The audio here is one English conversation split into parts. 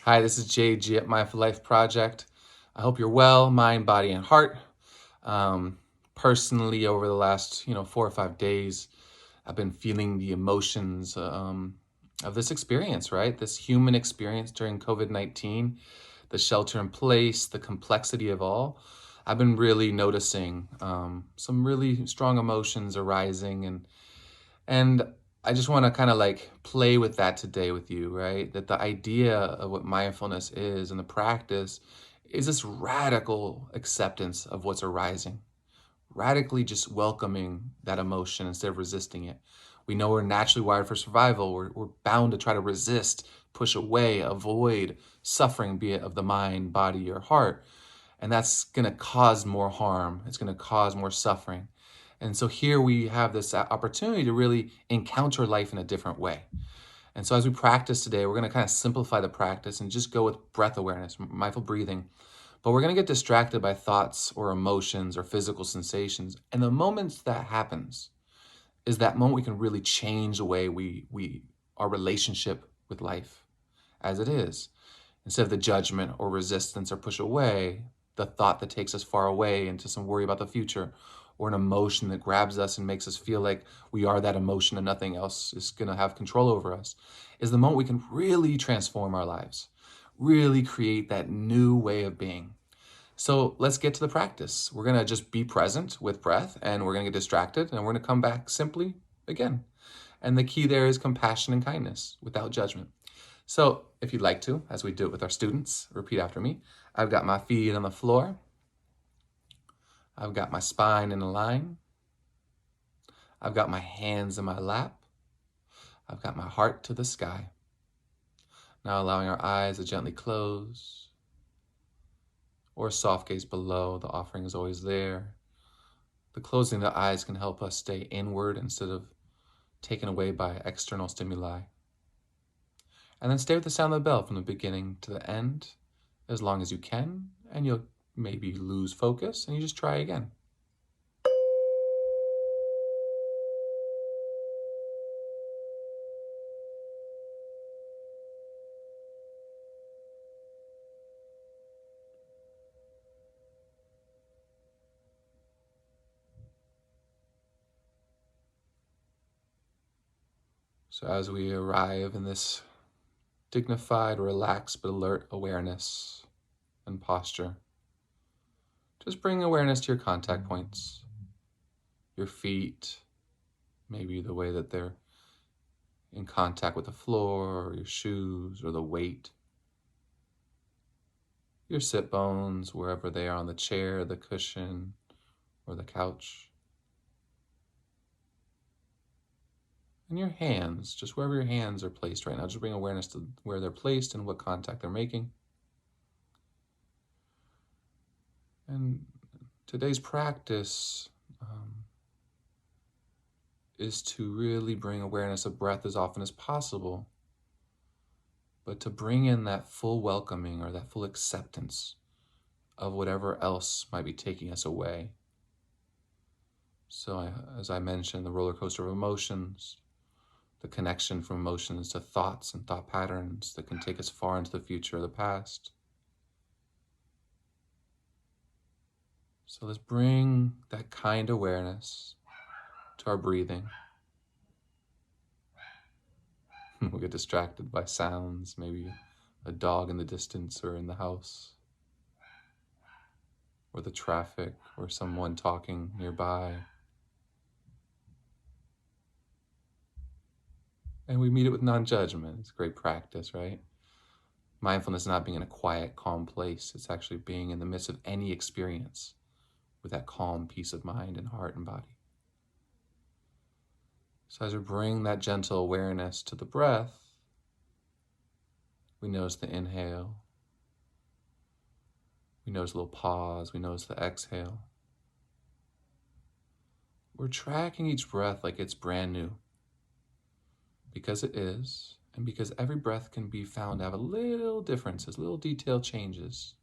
Hi, this is JG at Mindful Life Project. I hope you're well, mind, body, and heart. Um, Personally, over the last 4 or 5 days, I've been feeling the emotions of this experience, right? This human experience during COVID-19, the shelter in place, the complexity of all. I've been really noticing some really strong emotions arising, and I just want to kind of like play with that today with you, right? That the idea of what mindfulness is and the practice is this radical acceptance of what's arising, radically just welcoming that emotion instead of resisting it. We know we're naturally wired for survival. We're bound to try to resist, push away, avoid suffering, be it of the mind, body, or heart. And that's going to cause more harm. It's going to cause more suffering. And so here we have this opportunity to really encounter life in a different way. And so as we practice today, we're going to kind of simplify the practice and just go with breath awareness, mindful breathing. But we're going to get distracted by thoughts or emotions or physical sensations. And the moments that happens is that moment we can really change the way we our relationship with life as it is. Instead of the judgment or resistance or push away, the thought that takes us far away into some worry about the future, or an emotion that grabs us and makes us feel like we are that emotion and nothing else is going to have control over us, is the moment we can really transform our lives, really create that new way of being. So let's get to the practice. We're going to just be present with breath, and we're going to get distracted, and we're going to come back simply again. And the key there is compassion and kindness without judgment. So if you'd like to, as we do it with our students, repeat after me. I've got my feet on the floor. I've got my spine in a line. I've got my hands in my lap. I've got my heart to the sky. Now allowing our eyes to gently close or soft gaze below. The offering is always there. The closing of the eyes can help us stay inward instead of taken away by external stimuli. And then stay with the sound of the bell from the beginning to the end as long as you can, and you'll maybe lose focus and you just try again. So as we arrive in this dignified, relaxed, but alert awareness and posture, just bring awareness to your contact points, your feet, maybe the way that they're in contact with the floor, or your shoes, or the weight, your sit bones, wherever they are on the chair, the cushion, or the couch. And your hands, just wherever your hands are placed right now, just bring awareness to where they're placed and what contact they're making. And today's practice is to really bring awareness of breath as often as possible, but to bring in that full welcoming or that full acceptance of whatever else might be taking us away. So as I mentioned, the roller coaster of emotions, the connection from emotions to thoughts and thought patterns that can take us far into the future or the past. So let's bring that kind awareness to our breathing. We'll get distracted by sounds, maybe a dog in the distance or in the house, or the traffic, or someone talking nearby. And we meet it with non-judgment. It's great practice, right? Mindfulness not being in a quiet, calm place. It's actually being in the midst of any experience with that calm peace of mind and heart and body. So as we bring that gentle awareness to the breath, we notice the inhale. We notice a little pause. We notice the exhale. We're tracking each breath like it's brand new, because it is, and because every breath can be found to have a little differences, little detail changes.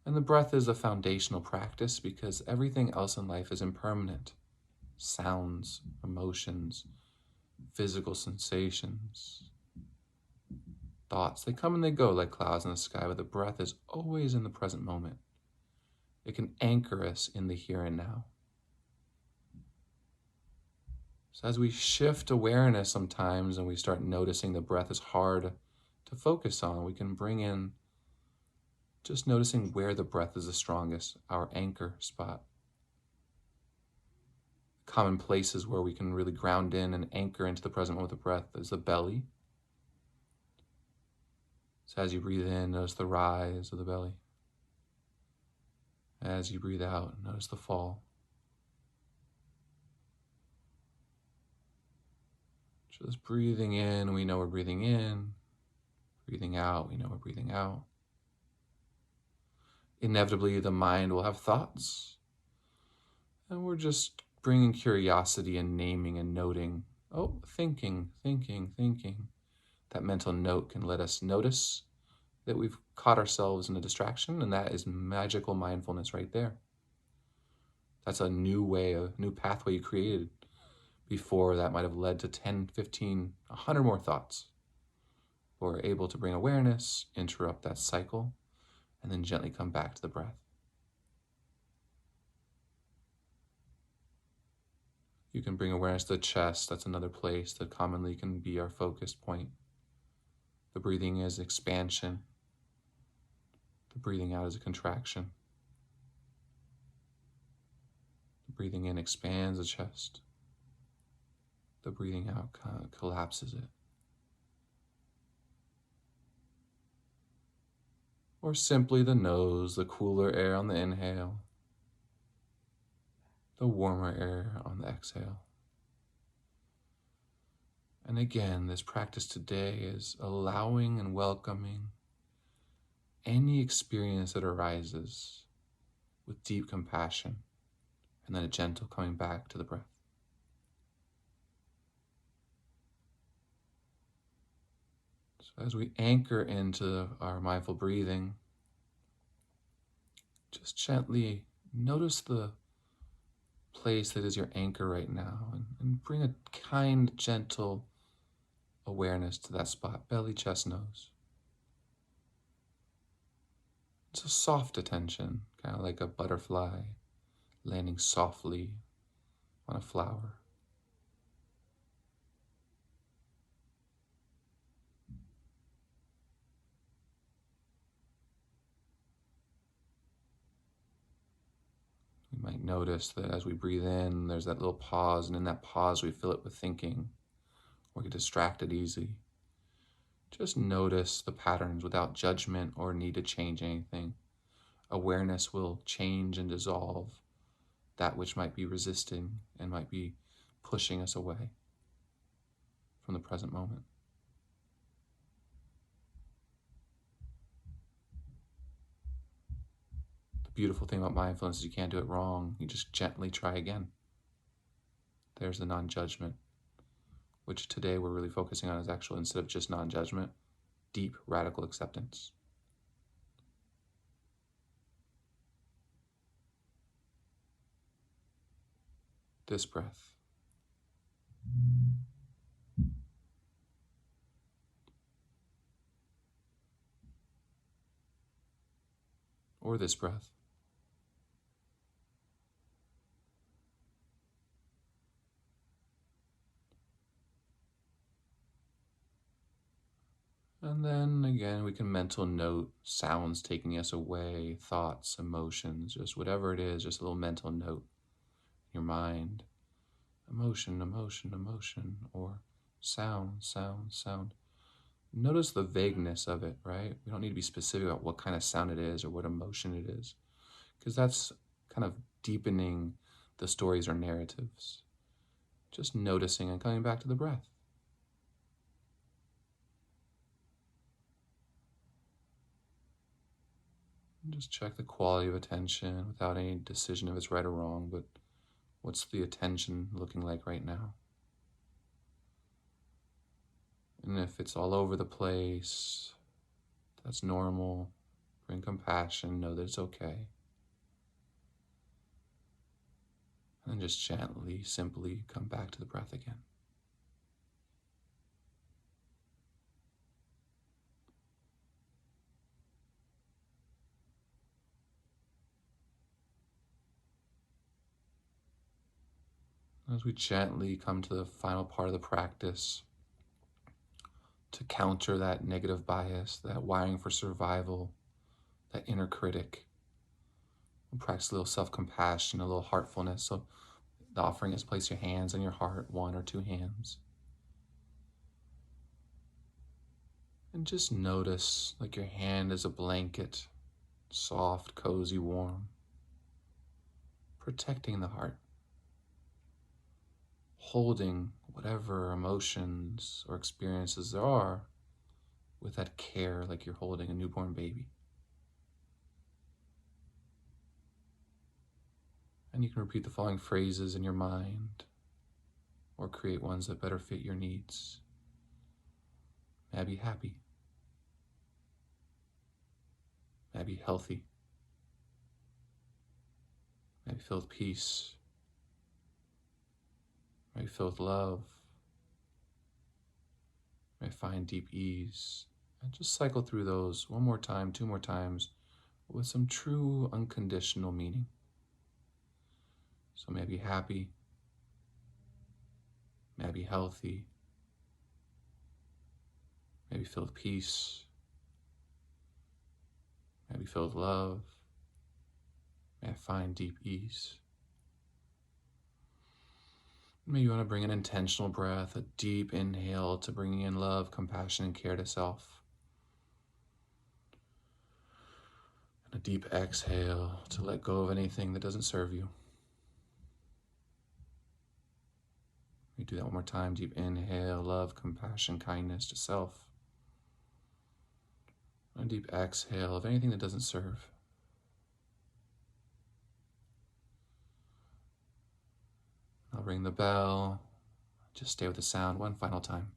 And the breath is a foundational practice because everything else in life is impermanent. Sounds, emotions, physical sensations. Thoughts, they come and they go like clouds in the sky, but the breath is always in the present moment. It can anchor us in the here and now. So as we shift awareness sometimes and we start noticing the breath is hard to focus on, we can bring in just noticing where the breath is the strongest, our anchor spot. Common places where we can really ground in and anchor into the present moment with the breath is the belly. So as you breathe in, notice the rise of the belly. As you breathe out, notice the fall. Just breathing in, we know we're breathing in. Breathing out, we know we're breathing out. Inevitably, the mind will have thoughts. And we're just bringing curiosity and naming and noting. Oh, thinking. That mental note can let us notice that we've caught ourselves in a distraction, and that is magical mindfulness right there. That's a new way, a new pathway you created. Before that might have led to 10, 15, 100 more thoughts. We're able to bring awareness, interrupt that cycle, and then gently come back to the breath. You can bring awareness to the chest. That's another place that commonly can be our focus point. The breathing is expansion. The breathing out is a contraction. The breathing in expands the chest. The breathing out collapses it. Or simply the nose, the cooler air on the inhale, the warmer air on the exhale. And again, this practice today is allowing and welcoming any experience that arises with deep compassion, and then a gentle coming back to the breath. So as we anchor into our mindful breathing, just gently notice the place that is your anchor right now, and bring a kind, gentle awareness to that spot, belly, chest, nose. It's a soft attention, kind of like a butterfly landing softly on a flower. We might notice that as we breathe in, there's that little pause, and in that pause we fill it with thinking, or get distracted easily. Just notice the patterns without judgment or need to change anything. Awareness will change and dissolve that which might be resisting and might be pushing us away from the present moment. The beautiful thing about mindfulness is you can't do it wrong. You just gently try again. There's the non-judgment, which today we're really focusing on is actual, instead of just non-judgment, deep radical acceptance. This breath. Or this breath. And then again, we can mental note sounds taking us away, thoughts, emotions, just whatever it is, just a little mental note in your mind. Emotion, or sound. Notice the vagueness of it, right? We don't need to be specific about what kind of sound it is or what emotion it is, because that's kind of deepening the stories or narratives. Just noticing and coming back to the breath. And just check the quality of attention without any decision if it's right or wrong, but what's the attention looking like right now? And if it's all over the place, that's normal. Bring compassion, know that it's okay. And just gently, simply come back to the breath again. As we gently come to the final part of the practice, to counter that negative bias, that wiring for survival, that inner critic, we'll practice a little self-compassion, a little heartfulness. So the offering is place your hands on your heart, 1 or 2 hands. And just notice like your hand is a blanket, soft, cozy, warm, protecting the heart, holding whatever emotions or experiences there are with that care, like you're holding a newborn baby. And you can repeat the following phrases in your mind or create ones that better fit your needs. May I be happy. May I be healthy. May I be filled with peace. May I be filled with love. May I find deep ease. And just cycle through those 1 more time, 2 more times with some true unconditional meaning. So may I be happy. May I be healthy. May I be filled with peace. May I be filled with love. May I find deep ease. Maybe you want to bring an intentional breath, a deep inhale to bringing in love, compassion, and care to self. And a deep exhale to let go of anything that doesn't serve you. We do that 1 more time. Deep inhale, love, compassion, kindness to self. And a deep exhale of anything that doesn't serve. I'll ring the bell. Just stay with the sound 1 final time.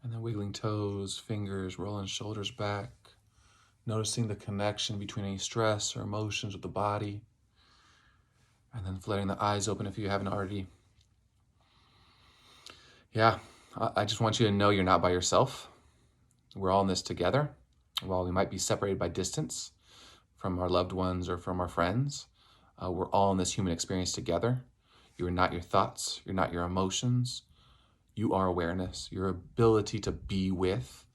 And then wiggling toes, fingers, rolling shoulders back, noticing the connection between any stress or emotions with the body. And then letting the eyes open if you haven't already. Yeah, I just want you to know you're not by yourself. We're all in this together. While we might be separated by distance from our loved ones or from our friends, we're all in this human experience together. You are not your thoughts. You're not your emotions. You are awareness. Your ability to be with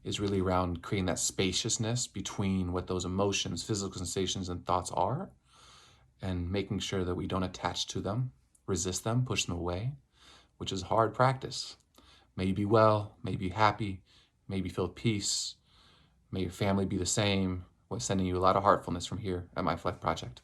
is really around creating that spaciousness between what those emotions, physical sensations, and thoughts are, and making sure that we don't attach to them, resist them, push them away, which is hard practice. May you be well, may you be happy, may you be filled with peace, may your family be the same. We're sending you a lot of heartfulness from here at My Life Project.